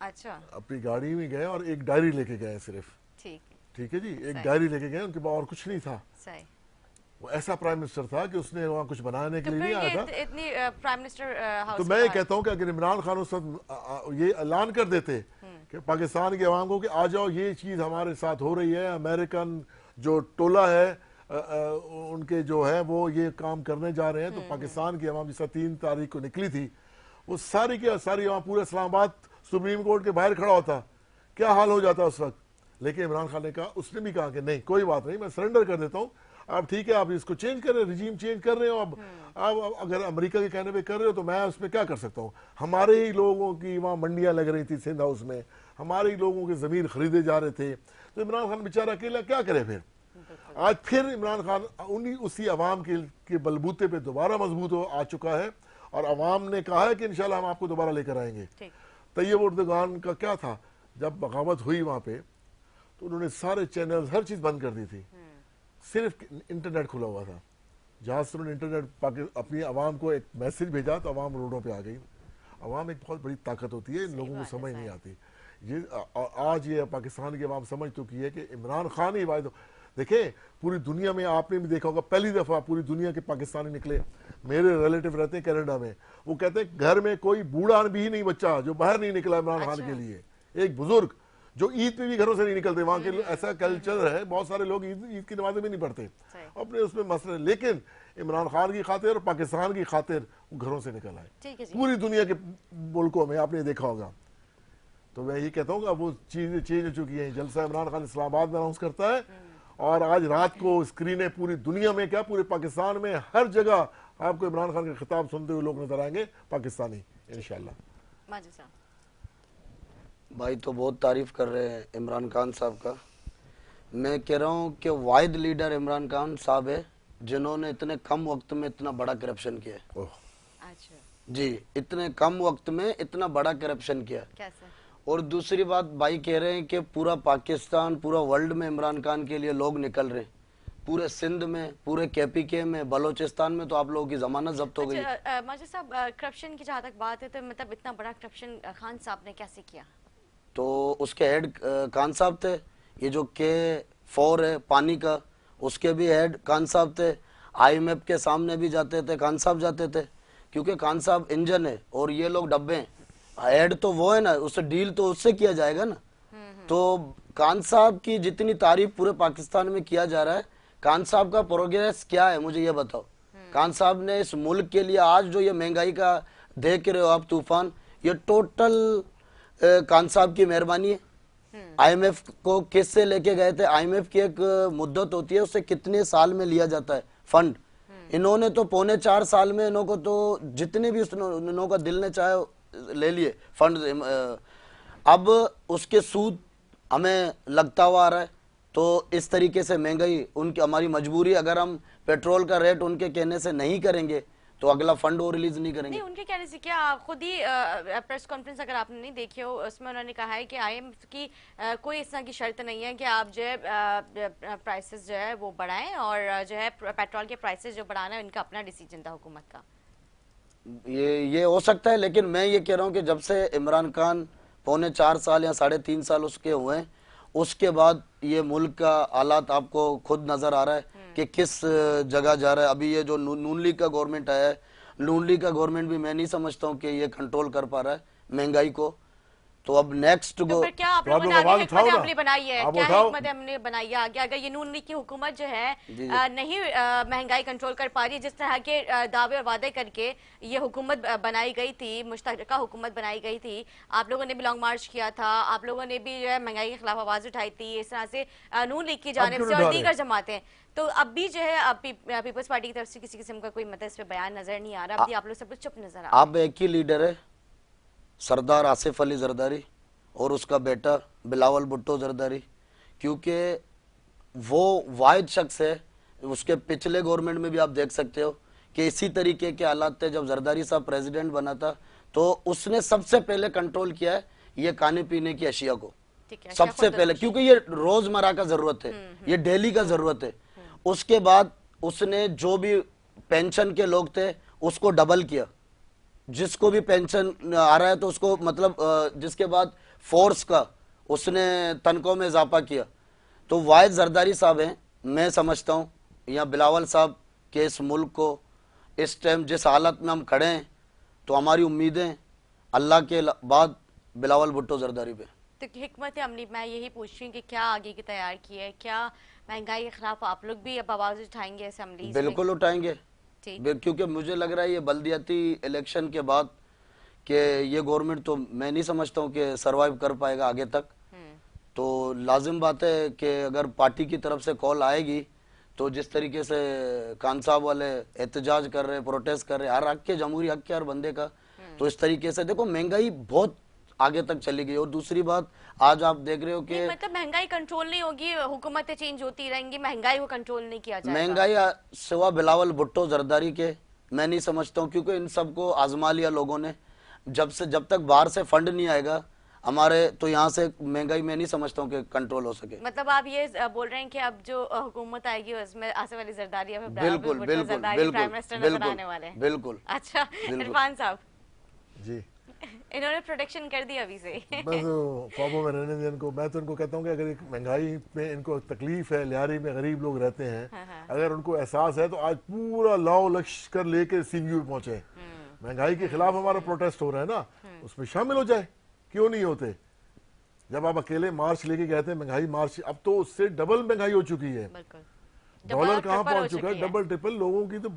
अच्छा, अपनी गाड़ी में गए और एक डायरी लेके गए सिर्फ। ठीक है जी, एक डायरी लेके गए, उनके पास और कुछ नहीं था। सही। वो ऐसा प्राइम मिनिस्टर था कि उसने वहाँ कुछ बनाने के लिए नहीं आया था। इतनी प्राइम मिनिस्टर हाउस तो मैं ये कहता हूँ कि अगर इमरान खान उस वक्त ये ऐलान कर देते कि पाकिस्तान के अवाम को कि आ जाओ, ये चीज़ हमारे साथ हो रही है, अमेरिकन जो टोला है उनके जो है वो ये काम करने जा रहे हैं, तो पाकिस्तान की अवाम जिस 3 तारीख को निकली थी वो सारी की सारी वहाँ पूरे इस्लामाबाद सुप्रीम कोर्ट के बाहर खड़ा होता, क्या हाल हो जाता उस वक्त। लेकिन इमरान खान ने कहा, उसने भी कहा कि नहीं कोई बात नहीं, मैं सरेंडर कर देता हूँ, आप ठीक है आप इसको चेंज कर रहे हैं, रिजीम चेंज कर रहे हो, अब अगर अमेरिका के कहने पे कर रहे हो तो मैं उसमें क्या कर सकता हूँ। हमारे ही लोगों की वहाँ मंडियाँ लग रही थी सिंध हाउस में, हमारे ही लोगों के ज़मीन खरीदे जा रहे थे, तो इमरान खान बेचारा अकेला क्या करे फिर। आज फिर इमरान खान उसी अवाम के बलबूते पे दोबारा मजबूत आ चुका है और अवाम ने कहा है कि इंशाल्लाह हम आपको दोबारा लेकर आएंगे। तैयब उर्दगान का क्या था, जब बगावत हुई वहाँ पे तो उन्होंने सारे चैनल हर चीज़ बंद कर दी थी, सिर्फ इंटरनेट खुला हुआ था। जहाँ से उन्होंने इंटरनेट अपनी आवाम को एक मैसेज भेजा तो आवाम रोडों पे आ गई। आवाम एक बहुत बड़ी ताकत होती है, इन लोगों को समझ नहीं आती ये। आज ये पाकिस्तान की आवाम समझ चुकी है कि इमरान खान ही वायद। देखें पूरी दुनिया में आपने भी देखा होगा, पहली दफ़ा पूरी दुनिया के पाकिस्तानी निकले। मेरे रिलेटिव रहते हैं कनाडा में, वो कहते हैं घर में कोई बूढ़ा भी नहीं बच्चा जो बाहर नहीं निकला इमरान खान के लिए। एक बुजुर्ग जो ईद पे भी घरों से नहीं निकलते, वहाँ के ऐसा कल्चर है, बहुत सारे लोग ईद की नमाज़ें भी नहीं पढ़ते अपने उसमें मसले, लेकिन इमरान खान की खातिर और पाकिस्तान की खातिर घरों से निकल आए। पूरी दुनिया के मुल्कों में आपने देखा होगा। तो मैं यही कहता हूँ वो चीज़ें चेंज हो चुकी हैं। जलसा इमरान खान इस्लामाबाद में अनाउंस करता है और आज रात को स्क्रीनें पूरी दुनिया में क्या पूरे पाकिस्तान में हर जगह आपको इमरान खान के खिताब सुनते हुए लोग नजर आएंगे पाकिस्तानी इंशाल्लाह। भाई तो बहुत तारीफ कर रहे हैं इमरान खान साहब का। मैं कह रहा हूँ कि वाहिद लीडर इमरान खान साहब है जिन्होंने इतने कम वक्त में इतना बड़ा करप्शन किया है। अच्छा जी, इतने कम वक्त में इतना बड़ा करप्शन किया। कैसे? और दूसरी बात भाई कह रहे हैं कि पूरा पाकिस्तान पूरा वर्ल्ड में इमरान खान के लिए लोग निकल रहे हैं, पूरे सिंध में, पूरे KPK में, बलोचिस्तान में तो आप लोगों की जमानत जब्त हो गई। माजिद साहब करप्शन की जहाँ तक बात है तो मतलब इतना बड़ा करप्शन खान साहब ने कैसे किया? तो उसके हेड खान साहब थे। ये जो K4 है पानी का, उसके भी हेड खान साहब थे। IMF के सामने भी जाते थे, खान साहब जाते थे, क्योंकि खान साहब इंजन है और ये लोग डब्बे हैं। हेड तो वो है ना, उससे डील तो उससे किया जाएगा ना। तो खान साहब की जितनी तारीफ पूरे पाकिस्तान में किया जा रहा है, खान साहब का प्रोग्रेस क्या है मुझे ये बताओ। खान साहब ने इस मुल्क के लिए आज जो ये महंगाई का देख रहे हो आप तूफान, ये टोटल खान साहब की मेहरबानी है। IMF को किससे लेके गए थे? IMF की एक मुद्दत होती है, उससे कितने साल में लिया जाता है फंड। इन्होंने तो 3.25 साल में इन्हों को तो जितने भी इन्हों का दिल ने चाहे ले लिए फंड। अब उसके सूद हमें लगता हुआ आ रहा है। तो इस तरीके से महंगाई उनकी हमारी मजबूरी, अगर हम पेट्रोल का रेट उनके कहने से नहीं करेंगे तो अगला फंड और रिलीज नहीं करेंगे। नहीं, उनके कहने से क्या, खुद ही प्रेस कॉन्फ्रेंस अगर आपने नहीं देखी हो उसमें उन्होंने कहा है कि IMF की कोई इस तरह की शर्त नहीं है कि आप जो है प्राइसेस जो है वो बढ़ाएं और जो है पेट्रोल के प्राइसेस जो बढ़ाना है इनका अपना डिसीजन था हुकूमत का। ये हो सकता है, लेकिन मैं ये कह रहा हूँ कि जब से इमरान खान 3.25 साल या 3.5 साल उसके हुए हैं, उसके बाद ये मुल्क का हालात आपको खुद नजर आ रहा है कि किस जगह जा रहा है। अभी ये जो नून लीग का गवर्नमेंट आया है, नून लीग का गवर्नमेंट भी मैं नहीं समझता हूँ कि ये कंट्रोल कर पा रहा है महंगाई को। तो अब नेक्स्ट तो फिर क्या आप लोगों ने आगे हिकमत अमली बनाई है? क्या हिकमत अमली बनाई है आगे? अगर ये नून लीग की हुकूमत जो है नहीं महंगाई कंट्रोल कर पा रही है, जिस तरह के दावे और वादे करके ये हुकूमत बनाई गई थी, मुश्तरका हुकूमत बनाई गई थी, आप लोगों ने भी लॉन्ग मार्च किया था, आप लोगों ने भी जो है महंगाई के खिलाफ आवाज उठाई थी, इस तरह से नून लीग की जानिब से और दीगर जमातें, तो अब भी जो है अब पीपल्स पार्टी की तरफ से किसी किस्म का कोई मतलब इस पे बयान नजर नहीं आ रहा। अभी आप लोग सब चुप नजर आ रहे हैं। अब एक ही लीडर है, सरदार आसिफ अली जरदारी और उसका बेटा बिलावल भुट्टो जरदारी, क्योंकि वो वाहिद शख्स है। उसके पिछले गवर्नमेंट में भी आप देख सकते हो कि इसी तरीके के हालात थे। जब जरदारी साहब प्रेसिडेंट बना था तो उसने सबसे पहले कंट्रोल किया है ये खाने पीने की अशिया को, सबसे पहले, क्योंकि ये रोजमर्रा का जरूरत है, ये डेली का जरूरत है। उसके बाद उसने जो भी पेंशन के लोग थे उसको डबल किया, जिसको भी पेंशन आ रहा है तो उसको मतलब जिसके बाद फोर्स का उसने तनख्वाह में इजाफा किया। तो वाहिद जरदारी साहब हैं, मैं समझता हूं या बिलावल साहब के इस मुल्क को इस टाइम जिस हालत में हम खड़े हैं, तो हमारी उम्मीदें अल्लाह के बाद बिलावल भुट्टो जरदारी पे। तो हिकमत अमली मैं यही पूछ रही हूँ कि क्या आगे की तैयार की है, क्या महंगाई के खिलाफ आप लोग भी अब आवाज उठाएंगे असेंबली? बिल्कुल उठाएंगे, क्योंकि मुझे लग रहा है ये बल्दियाती इलेक्शन के बाद कि ये गवर्नमेंट तो मैं नहीं समझता हूँ कि सरवाइव कर पाएगा आगे तक। तो लाजिम बात है कि अगर पार्टी की तरफ से कॉल आएगी तो जिस तरीके से खान साहब वाले एहतजाज कर रहे, प्रोटेस्ट कर रहे, हर हक के जमहूरी हक के हर बंदे का, तो इस तरीके से देखो महंगाई बहुत आगे तक चली गई। और दूसरी बात, आज आप देख रहे हो कि मतलब महंगाई कंट्रोल नहीं होगी, हुकूमतें चेंज होती रहेंगी, महंगाई को कंट्रोल नहीं किया जाएगा। महंगाई सिवा बिलावल भुट्टो जरदारी के मैं नहीं समझता हूँ, क्योंकि इन सबको आजमा लिया लोगों ने। जब तक बाहर से फंड नहीं आएगा हमारे, तो यहाँ से महंगाई मैं नहीं समझता हूँ कि कंट्रोल हो सके। मतलब आप ये बोल रहे हैं कि अब जो हुकूमत आएगी उसमें आसिफ अली जरदारी बिल्कुल बिल्कुल बिल्कुल बिल्कुल। अच्छा इरफान साहब जी, इन्होंने प्रोटेक्शन कर दी अभी से। बस ख्वाबों में रहने दें इनको। मैं तो इनको कहता हूँ कि अगर एक महंगाई में इनको तकलीफ है, लियारी में गरीब लोग रहते हैं, अगर उनको एहसास है तो आज पूरा लाओ लश्कर लेके सींगी में पहुंचे। महंगाई के खिलाफ हमारा प्रोटेस्ट हो रहा है ना, उसमें शामिल हो जाए, क्यों नहीं होते? जब आप अकेले मार्च लेके गए थे महंगाई मार्च, अब तो उससे डबल महंगाई हो चुकी है। डॉलर कहाँ पहुंच चुका है, डबल ट्रिपल। लोगों की तो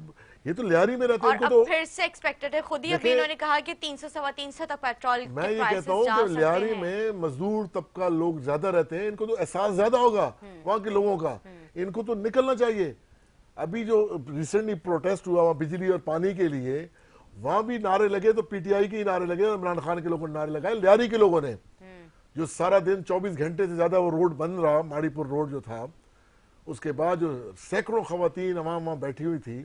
ये तो लियारी में रहते हैं, तो फिर से एक्सपेक्टेड है। खुद ही अभी इन्होंने कहा कि 300 सवा 300 तक पेट्रोल के मैं ये कहता हूँ कि लियारी में मजदूर तबका लोग ज्यादा रहते हैं, इनको तो एहसास ज्यादा होगा वहां के लोगों का, इनको तो निकलना चाहिए। अभी जो रिसेंटली प्रोटेस्ट हुआ वहाँ बिजली और पानी के लिए, वहां भी नारे लगे, तो पीटीआई के ही नारे लगे और इमरान खान के लोगों ने नारे लगाए। लियारी के लोगों ने जो सारा दिन 24 घंटे से ज्यादा वो रोड बंद रहा, माड़ीपुर रोड जो था, उसके बाद जो सैकड़ों खवातीन अवाम वहां बैठी हुई थी,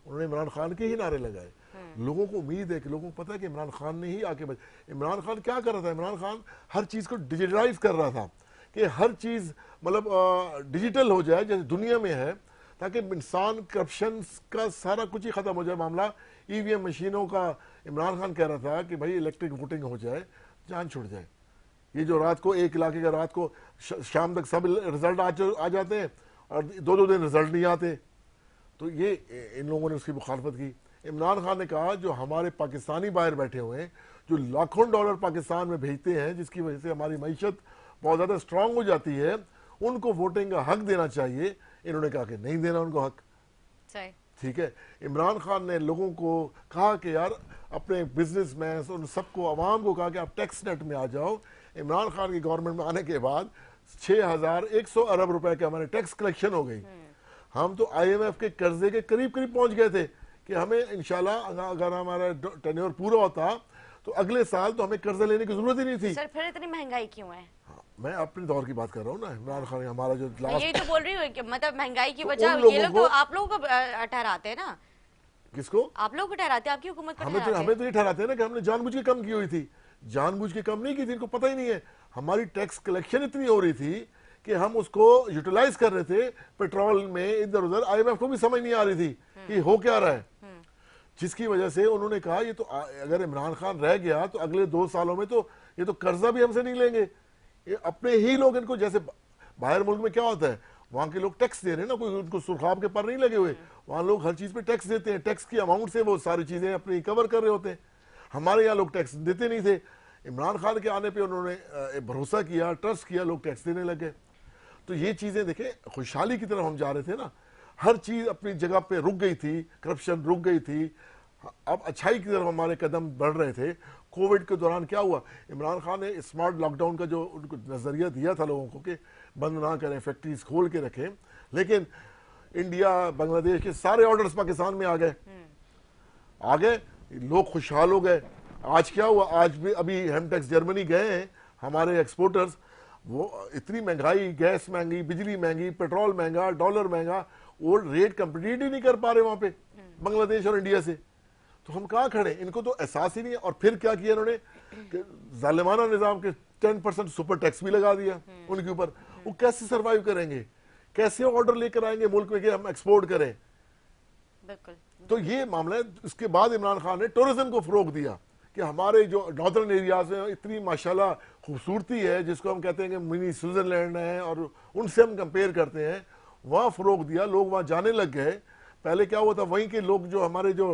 उन्होंने इमरान खान के ही नारे लगाए। लोगों को उम्मीद है कि लोगों को पता है कि इमरान खान ने ही आके इमरान खान क्या कर रहा था? इमरान खान हर चीज को डिजिटलाइज कर रहा था कि हर चीज मतलब डिजिटल हो जाए जैसे दुनिया में है, ताकि इंसान करप्शन का सारा कुछ ही खत्म हो जाए मामला। ईवीएम मशीनों का इमरान खान कह रहा था कि भाई इलेक्ट्रिक वोटिंग हो जाए, जान छुट जाए। ये जो रात को एक इलाके का रात को शाम तक सब रिजल्ट आ जाते हैं और 2-2 दिन रिजल्ट नहीं आते, तो ये इन लोगों ने उसकी मुखालफत की। इमरान खान ने कहा जो हमारे पाकिस्तानी बाहर बैठे हुए हैं, जो लाखों डॉलर पाकिस्तान में भेजते हैं, जिसकी वजह से हमारी मईशत बहुत ज़्यादा स्ट्रांग हो जाती है, उनको वोटिंग का हक देना चाहिए। इन्होंने कहा कि नहीं देना उनको हक। ठीक है, इमरान खान ने लोगों को कहा कि यार अपने बिजनेसमैन उन सबको आवाम को कहा कि आप टैक्स नेट में आ जाओ। इमरान खान की गवर्नमेंट में आने के बाद 6100 अरब रुपए के हमारे टैक्स कलेक्शन हो गई। हम तो IMF के कर्जे के करीब करीब पहुंच गए थे कि हमें इंशाल्लाह अगर हमारा टेन्योर पूरा होता तो अगले साल तो हमें कर्जा लेने की जरूरत ही नहीं थी। सर फिर इतनी महंगाई क्यों है? मैं अपने दौर की बात कर रहा हूँ ना। इमरान खान हमारा जो लास्ट, यही तो बोल रही हूँ कि मतलब महंगाई की वजह ये लोग तो आप लोगों को ठहराते हैं ना। किसको? आप लोग को ठहराते हैं, आपकी हुकूमत को हमें तो ये ठहराते हैं ना कि हमने जानबूझ के कम की हुई थी। जानबूझ के कम नहीं की थी, इनको पता ही नहीं है। हमारी टैक्स कलेक्शन इतनी हो रही थी कि हम उसको यूटिलाइज कर रहे थे पेट्रोल में इधर उधर। IMF को भी समझ नहीं आ रही थी कि हो क्या रहा है, जिसकी वजह से उन्होंने कहा ये तो अगर इमरान खान रह गया तो अगले 2 सालों में तो ये तो कर्जा भी हमसे नहीं लेंगे। ये अपने ही लोग इनको, जैसे बाहर मुल्क में क्या होता है, वहां के लोग टैक्स दे रहे हैं ना, कोई उनको सुरखाब के पर नहीं लगे हुए, वहां लोग हर चीज पे टैक्स देते हैं। टैक्स की अमाउंट से वो सारी चीजें अपनी कवर कर रहे होते हैं। हमारे यहाँ लोग टैक्स देते नहीं थे। इमरान खान के आने पे उन्होंने भरोसा किया, ट्रस्ट किया, लोग टैक्स देने लगे। तो ये चीजें देखें, खुशहाली की तरफ हम जा रहे थे ना, हर चीज अपनी जगह पे रुक गई थी, करप्शन रुक गई थी, अब अच्छाई की तरफ हमारे कदम बढ़ रहे थे। कोविड के दौरान क्या हुआ, इमरान खान ने स्मार्ट लॉकडाउन का जो उनको नजरिया दिया था लोगों को कि बंद ना करें, फैक्ट्रीज खोल के रखें, लेकिन इंडिया बांग्लादेश के सारे ऑर्डर्स पाकिस्तान में आ गए, लोग खुशहाल हो गए। आज क्या हुआ, आज भी अभी हेमटेक्स जर्मनी गए हैं हमारे एक्सपोर्टर्स, वो इतनी महंगाई, गैस महंगी, बिजली महंगी, पेट्रोल महंगा, डॉलर महंगा, वो रेट कंपीट ही नहीं कर पा रहे वहां पे बांग्लादेश और इंडिया से। तो हम कहाँ खड़े, इनको तो एहसास ही नहीं है। और फिर क्या किया इन्होंने, जालिमाना निजाम के 10% सुपर टैक्स भी लगा दिया उनके ऊपर। वो कैसे सरवाइव करेंगे, कैसे ऑर्डर लेकर आएंगे मुल्क में कि हम एक्सपोर्ट करें? बिल्कुल। तो ये मामला है। इसके बाद इमरान खान ने टूरिज्म को फरोग दिया कि हमारे जो नॉर्दर्न एरियाज में इतनी माशाल्लाह खूबसूरती है, जिसको हम कहते हैं कि मिनी स्विट्जरलैंड है और उनसे हम कंपेयर करते हैं, वहाँ फरोग दिया, लोग वहाँ जाने लग गए। पहले क्या हुआ था, वहीं के लोग जो हमारे जो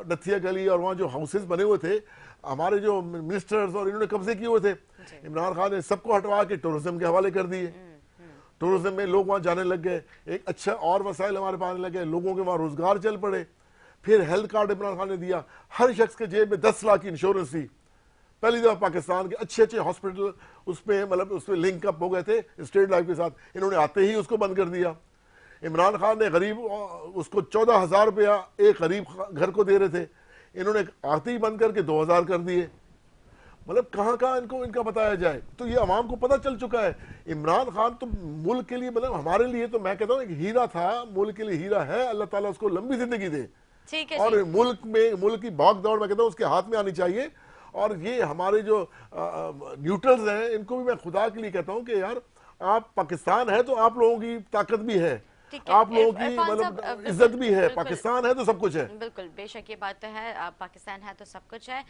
नथिया गली और वहाँ जो हाउसेस बने हुए थे, हमारे जो मिनिस्टर्स और इन्होंने कब्जे किए हुए थे, इमरान खान ने सबको हटवा के टूरिज्म के हवाले कर दिए। टूरिज्म में लोग वहाँ जाने लग गए, एक अच्छा और वसाइल हमारे पास आने लग गए, लोगों के वहाँ रोजगार चल पड़े। फिर हेल्थ कार्ड इमरान खान ने दिया, हर शख्स के जेब में 10 लाख की इंश्योरेंस थी। पहली दफा पाकिस्तान के अच्छे अच्छे हॉस्पिटल उस पर मतलब उस पर लिंक अप हो गए थे स्टेट लाइफ के साथ, इन्होंने आते ही उसको बंद कर दिया। इमरान खान ने गरीब उसको 14,000 रुपया एक गरीब घर को दे रहे थे, इन्होंने आते ही बंद करके 2,000 कर दिए। मतलब कहाँ कहाँ इनको इनका बताया जाए। तो ये अवाम को पता चल चुका है, इमरान खान तो मुल्क के लिए, मतलब हमारे लिए तो मैं कहता हूँ एक हीरा था, मुल्क के लिए हीरा है। अल्लाह ताला उसको लंबी जिंदगी दे और मुल्क की भाग दौड़ मैं कहता हूँ उसके हाथ में आनी चाहिए। और ये हमारे जो न्यूट्रल्स हैं, इनको भी मैं खुदा के लिए कहता हूँ कि यार आप पाकिस्तान है तो आप लोगों की ताकत भी है, आप लोगों की मतलब इज्जत भी है। पाकिस्तान है तो सब कुछ है। बिल्कुल, बेशक ये बात तो है, पाकिस्तान है तो सब कुछ है।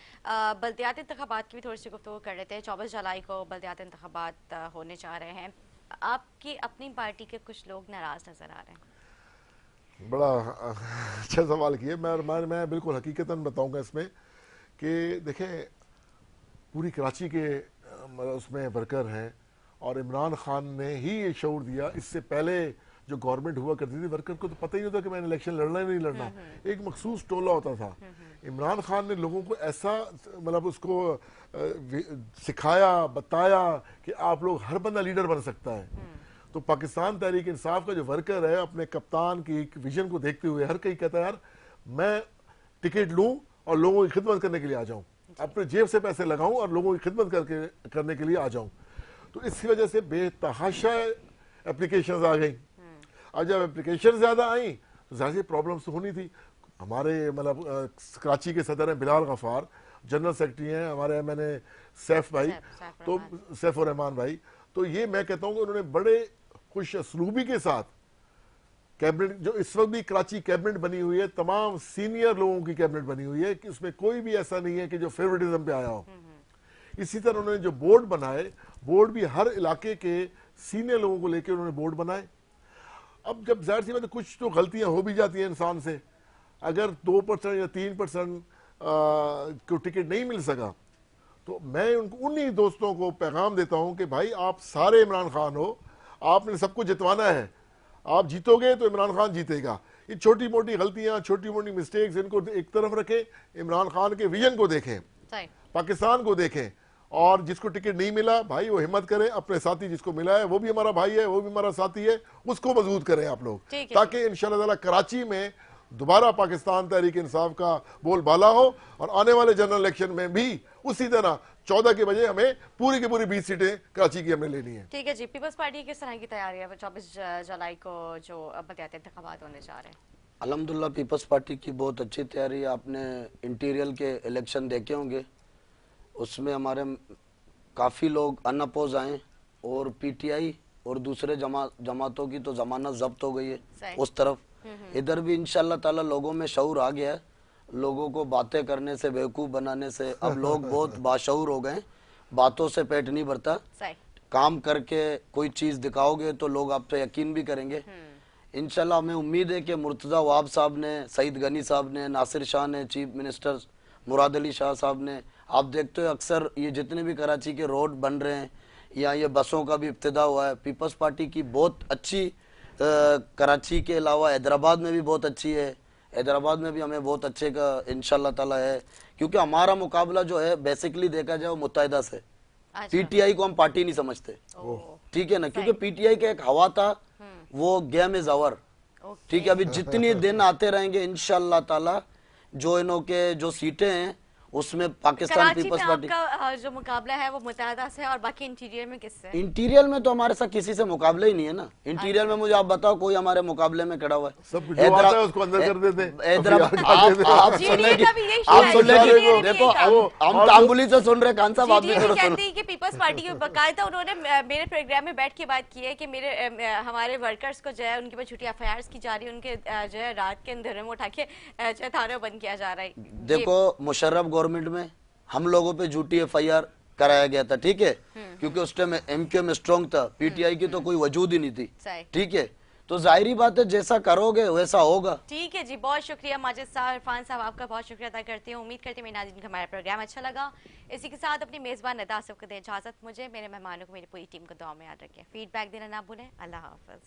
बल्दियाती इंतखाबात की भी थोड़ी सी गुफ्तगू कर लेते हैं। 24 जुलाई को बल्दियाती इंतखाबात होने जा रहे हैं, आपकी अपनी पार्टी के कुछ लोग नाराज नजर आ रहे हैं। बड़ा अच्छा सवाल किए। मैं बिल्कुल हकीकतन बताऊंगा इसमें कि देखें, पूरी कराची के मतलब उसमें वर्कर हैं और इमरान खान ने ही ये शऊर दिया। इससे पहले जो गवर्नमेंट हुआ करती थी, वर्कर को तो पता ही होता कि मैंने इलेक्शन लड़ना ही नहीं लड़ना, एक मखसूस टोला होता था। इमरान खान ने लोगों को ऐसा मतलब उसको सिखाया, बताया कि आप लोग, हर बंदा लीडर बन सकता है। तो पाकिस्तान तहरीक इंसाफ का जो वर्कर है, अपने कप्तान की विजन को देखते हुए हर कोई कहता है यार मैं टिकट लूं और लोगों की खिदमत करने के लिए आ जाऊं, अपने जेब से पैसे लगाऊं और लोगों की खिदमत करने के लिए आ जाऊं। तो इसकी वजह से बेतहाशा एप्लीकेशंस आ गई। और जब एप्लीकेशन ज्यादा आई तो ज़ाहिर सी प्रॉब्लम्स तो होनी थी। हमारे मतलब कराची के सदर हैं बिलाल गफार, जनरल सेक्रेटरी हैं हमारे मैंने सैफ भाई, तो सैफ और रहमान भाई। तो ये मैं कहता हूँ कि उन्होंने बड़े खुश असलूबी के साथ कैबिनेट, जो इस वक्त भी कराची कैबिनेट बनी हुई है, तमाम सीनियर लोगों की कैबिनेट बनी हुई है कि उसमें कोई भी ऐसा नहीं है कि जो फेवरेटिज्म पे आया हो। इसी तरह उन्होंने जो बोर्ड बनाए, बोर्ड भी हर इलाके के सीनियर लोगों को लेकर उन्होंने बोर्ड बनाए। अब जब जाहिर सी बात है कुछ तो गलतियां हो भी जाती हैं इंसान से, अगर 2% या 3% को टिकट नहीं मिल सका तो मैं उनको उन्हीं दोस्तों को पैगाम देता हूं कि भाई आप सारे इमरान खान हो, आपने सबको जितवाना है, आप जीतोगे तो इमरान खान जीतेगा। ये छोटी मोटी गलतियां, छोटी मोटी मिस्टेक्स, इनको एक तरफ रखें, इमरान खान के विजन को देखें, पाकिस्तान को देखें। और जिसको टिकट नहीं मिला भाई वो हिम्मत करे, अपने साथी जिसको मिला है वो भी हमारा भाई है, वो भी हमारा साथी है, उसको मजबूत करें आप लोग, ताकि इंशाल्लाह ताला कराची में दोबारा पाकिस्तान तहरीक इंसाफ का बोलबाला हो और आने वाले जनरल इलेक्शन में भी उसी तरह 14 के बजे हमें पूरी की पूरी 20 सीटें कराची की हमें लेनी है। ठीक है जी। पीपल्स पार्टी किस तरह की तैयारी है 24 जुलाई को जो बल्दियाती इंतखाबात होने जा रहे हैं? अल्हम्दुलिल्लाह पीपल्स पार्टी की बहुत अच्छी तैयारी है। आपने इंटीरियल के इलेक्शन देखे होंगे, उसमें हमारे काफ़ी लोग अनअपोज आए और पीटीआई और दूसरे जमातों की तो जमानत जब्त हो गई है उस तरफ। इधर भी इंशाल्लाह ताला लोगों में शऊर आ गया है। लोगों को बातें करने से, बेवकूफ़ बनाने से अब लोग बहुत बाशऊर हो गए। बातों से पेट नहीं भरता, काम करके कोई चीज़ दिखाओगे तो लोग आप पे यकीन भी करेंगे। इंशाल्लाह हमें उम्मीद है कि मुर्तज़ा वहाब साहब ने, सईद गनी साहब ने, नासिर शाह ने, चीफ मिनिस्टर मुराद अली शाह साहब ने, आप देखते हो अक्सर ये जितने भी कराची के रोड बन रहे हैं या ये बसों का भी इब्तिदा हुआ है, पीपल्स पार्टी की बहुत अच्छी कराची के अलावा हैदराबाद में भी बहुत अच्छी है। हैदराबाद में भी हमें बहुत अच्छे का इंशाल्लाह ताला है, क्योंकि हमारा मुकाबला जो है बेसिकली देखा जाए वो मुत्तहिदा से। पीटीआई को हम पार्टी नहीं समझते, ठीक है ना, क्योंकि पीटीआई का एक हवा था, वो गेम इज ओवर, ठीक है। अभी जितनी दिन आते रहेंगे इंशाल्लाह ताला जो इनों के जो सीटें हैं उसमें पाकिस्तान पीपल्स पार्टी का जो मुकाबला है वो मुत्तहिदा से, और बाकी इंटीरियर में किससे? इंटीरियर में तो हमारे साथ किसी से मुकाबला ही नहीं है ना। इंटीरियर में मुझे आप बताओ कोई हमारे मुकाबले में खड़ा हुआ है? सब जो आता है उसको अंदर कर देते हैं। आप सुन रहे, देखो हम तांबुली से सुन रहे, खान साहब आप भी कहते हैं कि पीपल्स पार्टी के बकायदा उन्होंने मेरे प्रोग्राम में बैठ के बात की है कि मेरे हमारे वर्कर्स को जो है उनके ऊपर झूठी एफआईआर की जा रही है, उनके जो है रात के अंधेरे में उठा के जो है थाने बंद किया जा रहा है। देखो मुशर्रफ गवर्नमेंट में हम लोगों पे झूठी एफआईआर कराया गया था, ठीक है, क्योंकि उस टाइम एमक्यूएम स्ट्रांग था, पीटीआई की तो कोई वजूद ही नहीं थी, ठीक है। तो जाहिरी बात है जैसा करोगे वैसा होगा। ठीक है जी, बहुत शुक्रिया माजिद साहब, इरफान साहब, आपका बहुत शुक्रिया अदा करती हूँ। उम्मीद करती हूँ मेरे नाज़रीन को हमारा प्रोग्राम अच्छा लगा। इसी के साथ अपनी मेज़बान नदा आसिफ को दें इजाज़त, मुझे, मेरे मेहमानों को, मेरी पूरी टीम को दुआ में याद रखें। फीडबैक देना ना भूलें। अल्लाह हाफ़िज़।